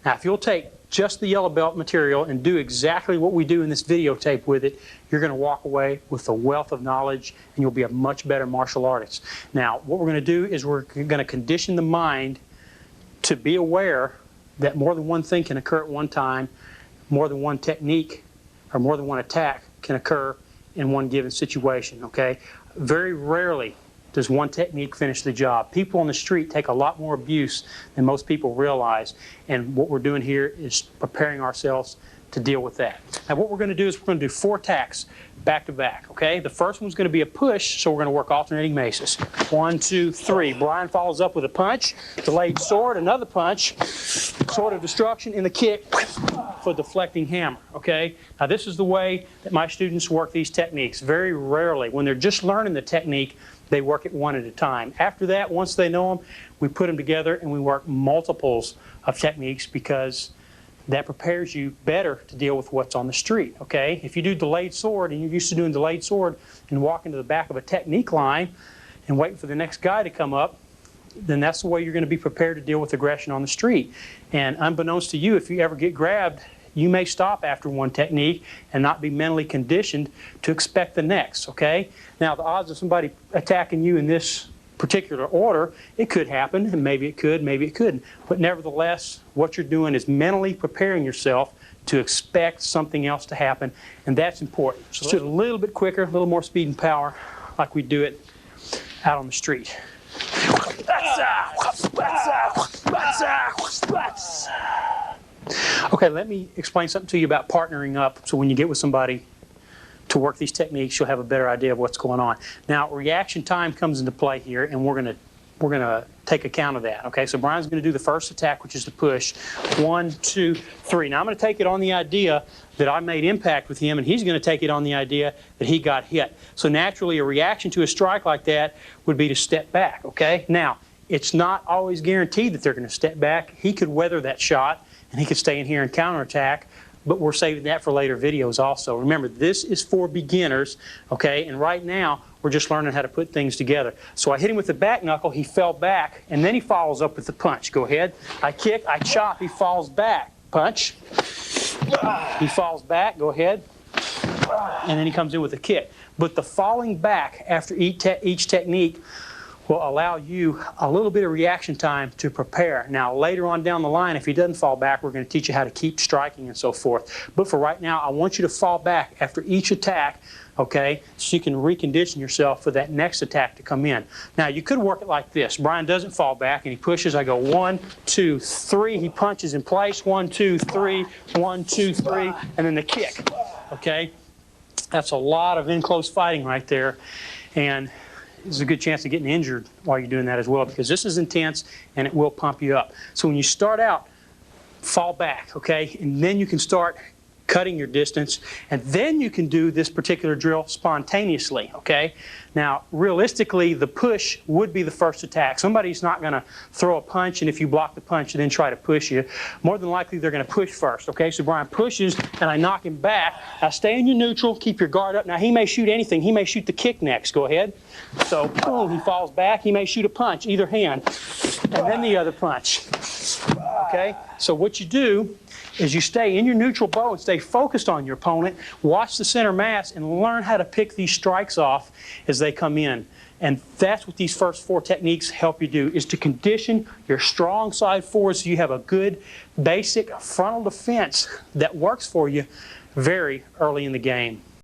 Now, if you'll take just the yellow belt material and do exactly what we do in this videotape with it, you're going to walk away with a wealth of knowledge and you'll be a much better martial artist. Now, what we're going to do is we're going to condition the mind to be aware that more than one thing can occur at one time, more than one technique or more than one attack can occur in one given situation, okay? Very rarely does one technique finish the job. People on the street take a lot more abuse than most people realize, and what we're doing here is preparing ourselves to deal with that. Now what we're going to do is we're going to do 4 attacks back to back, okay? The first one's going to be a push, so we're going to work alternating maces. 1, 2, 3. Brian follows up with a punch, delayed sword, another punch, sword of destruction, and the kick for deflecting hammer, okay? Now this is the way that my students work these techniques. Very rarely, when they're just learning the technique, they work it one at a time. After that, once they know them, we put them together and we work multiples of techniques because that prepares you better to deal with what's on the street, okay? If you do delayed sword and you're used to doing delayed sword and walking to the back of a technique line and waiting for the next guy to come up, then that's the way you're going to be prepared to deal with aggression on the street. And unbeknownst to you, if you ever get grabbed, you may stop after one technique and not be mentally conditioned to expect the next, okay? Now, the odds of somebody attacking you in this particular order, it could happen, and maybe it could, maybe it couldn't. But nevertheless, what you're doing is mentally preparing yourself to expect something else to happen, and that's important. So let's do it a little bit quicker, a little more speed and power, like we do it out on the street. Okay, let me explain something to you about partnering up, so when you get with somebody to work these techniques, you'll have a better idea of what's going on. Now, reaction time comes into play here, and we're gonna take account of that. Okay, so Brian's going to do the first attack, which is the push. 1, 2, 3. Now I'm going to take it on the idea that I made impact with him, and he's going to take it on the idea that he got hit. So naturally, a reaction to a strike like that would be to step back. Okay, now it's not always guaranteed that they're going to step back. He could weather that shot, and he could stay in here and counterattack. But we're saving that for later videos also. Remember, this is for beginners, okay? And right now, we're just learning how to put things together. So I hit him with the back knuckle, he fell back, and then he follows up with the punch. Go ahead. I kick, I chop, he falls back. Punch. He falls back, go ahead. And then he comes in with a kick. But the falling back after each technique will allow you a little bit of reaction time to prepare. Now, later on down the line, if he doesn't fall back, we're going to teach you how to keep striking and so forth. But for right now, I want you to fall back after each attack, okay, so you can recondition yourself for that next attack to come in. Now, you could work it like this. Brian doesn't fall back, and he pushes. I go 1, 2, 3. He punches in place. 1, 2, 3. 1, 2, 3. And then the kick, okay? That's a lot of in-close fighting right there. And there's a good chance of getting injured while you're doing that as well, because this is intense and it will pump you up. So when you start out, fall back, okay? And then you can start cutting your distance, and then you can do this particular drill spontaneously, okay? Now, realistically, the push would be the first attack. Somebody's not going to throw a punch, and if you block the punch and then try to push you, more than likely they're going to push first, okay? So Brian pushes, and I knock him back. Now, stay in your neutral, keep your guard up. Now, he may shoot anything. He may shoot the kick next. Go ahead. So, boom, he falls back. He may shoot a punch, either hand, and then the other punch, okay? So what you do is you stay in your neutral bow and stay focused on your opponent, watch the center mass, and learn how to pick these strikes off as they come in. And that's what these first 4 techniques help you do, is to condition your strong side forward so you have a good basic frontal defense that works for you very early in the game.